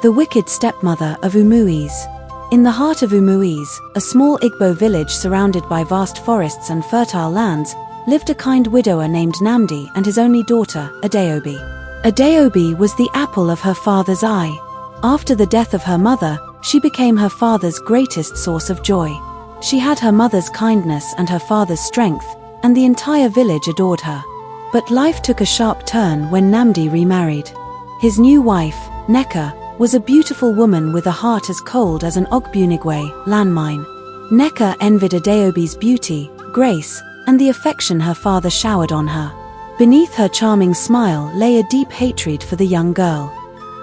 The wicked stepmother of Umuiz. In the heart of Umuiz, a small Igbo village surrounded by vast forests and fertile lands, lived a kind widower named Namdi and his only daughter, Adeobi. Adeobi was the apple of her father's eye. After the death of her mother, she became her father's greatest source of joy. She had her mother's kindness and her father's strength, and the entire village adored her. But life took a sharp turn when Namdi remarried. His new wife, Nneka, was a beautiful woman with a heart as cold as an Ogbunigwe landmine. Nneka envied Adeobi's beauty, grace, and the affection her father showered on her. Beneath her charming smile lay a deep hatred for the young girl.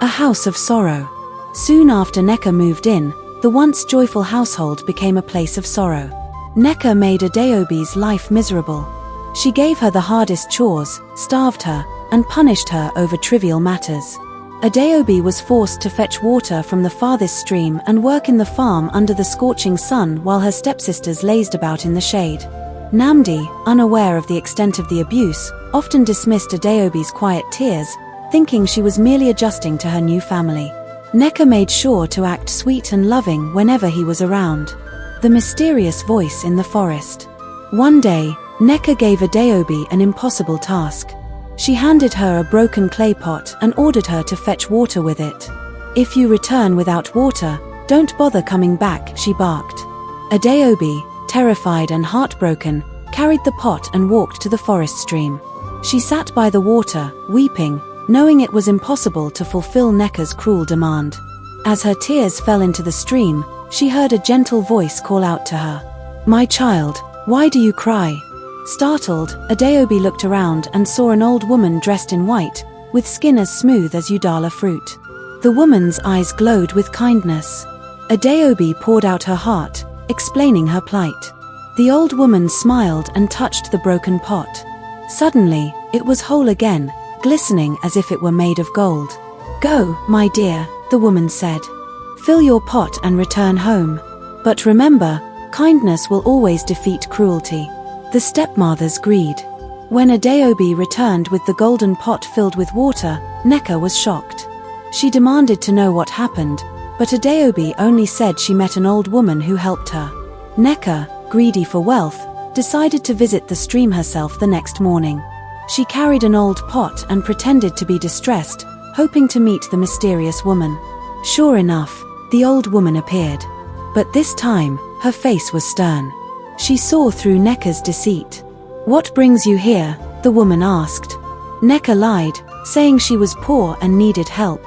A house of sorrow. Soon after Nneka moved in, the once joyful household became a place of sorrow. Nneka made Adeobi's life miserable. She gave her the hardest chores, starved her, and punished her over trivial matters. Adeobi was forced to fetch water from the farthest stream and work in the farm under the scorching sun while her stepsisters lazed about in the shade. Namdi, unaware of the extent of the abuse, often dismissed Adeobi's quiet tears, thinking she was merely adjusting to her new family. Nneka made sure to act sweet and loving whenever he was around. The mysterious voice in the forest. One day, Nneka gave Adeobi an impossible task. She handed her a broken clay pot and ordered her to fetch water with it. "If you return without water, don't bother coming back," she barked. Adeobi, terrified and heartbroken, carried the pot and walked to the forest stream. She sat by the water, weeping, knowing it was impossible to fulfill Nneka's cruel demand. As her tears fell into the stream, she heard a gentle voice call out to her. "My child, why do you cry?" Startled, Adeobi looked around and saw an old woman dressed in white, with skin as smooth as Udala fruit. The woman's eyes glowed with kindness. Adeobi poured out her heart, explaining her plight. The old woman smiled and touched the broken pot. Suddenly, it was whole again, glistening as if it were made of gold. "Go, my dear," the woman said. "Fill your pot and return home. But remember, kindness will always defeat cruelty." The stepmother's greed. When Adeobi returned with the golden pot filled with water, Nneka was shocked. She demanded to know what happened, but Adeobi only said she met an old woman who helped her. Nneka, greedy for wealth, decided to visit the stream herself the next morning. She carried an old pot and pretended to be distressed, hoping to meet the mysterious woman. Sure enough, the old woman appeared. But this time, her face was stern. She saw through Nneka's deceit. "What brings you here?" the woman asked. Nneka lied, saying she was poor and needed help.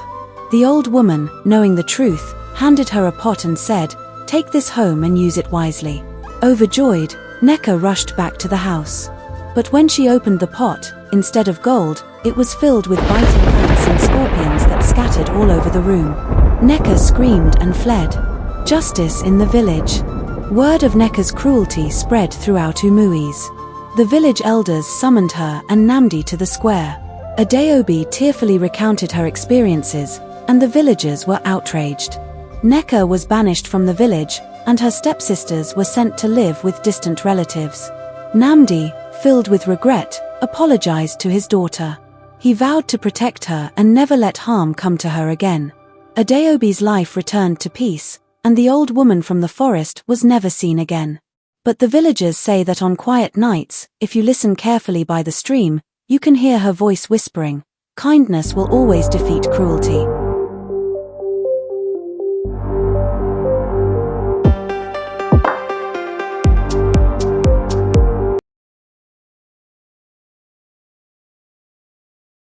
The old woman, knowing the truth, handed her a pot and said, "Take this home and use it wisely." Overjoyed, Nneka rushed back to the house. But when she opened the pot, instead of gold, it was filled with biting ants and scorpions that scattered all over the room. Nneka screamed and fled. Justice in the village. Word of Nneka's cruelty spread throughout Umuiz. The village elders summoned her and Namdi to the square. Adeobi tearfully recounted her experiences, and the villagers were outraged. Nneka was banished from the village, and her stepsisters were sent to live with distant relatives. Namdi, filled with regret, apologized to his daughter. He vowed to protect her and never let harm come to her again. Adeobi's life returned to peace, and the old woman from the forest was never seen again. But the villagers say that on quiet nights, if you listen carefully by the stream, you can hear her voice whispering, "Kindness will always defeat cruelty."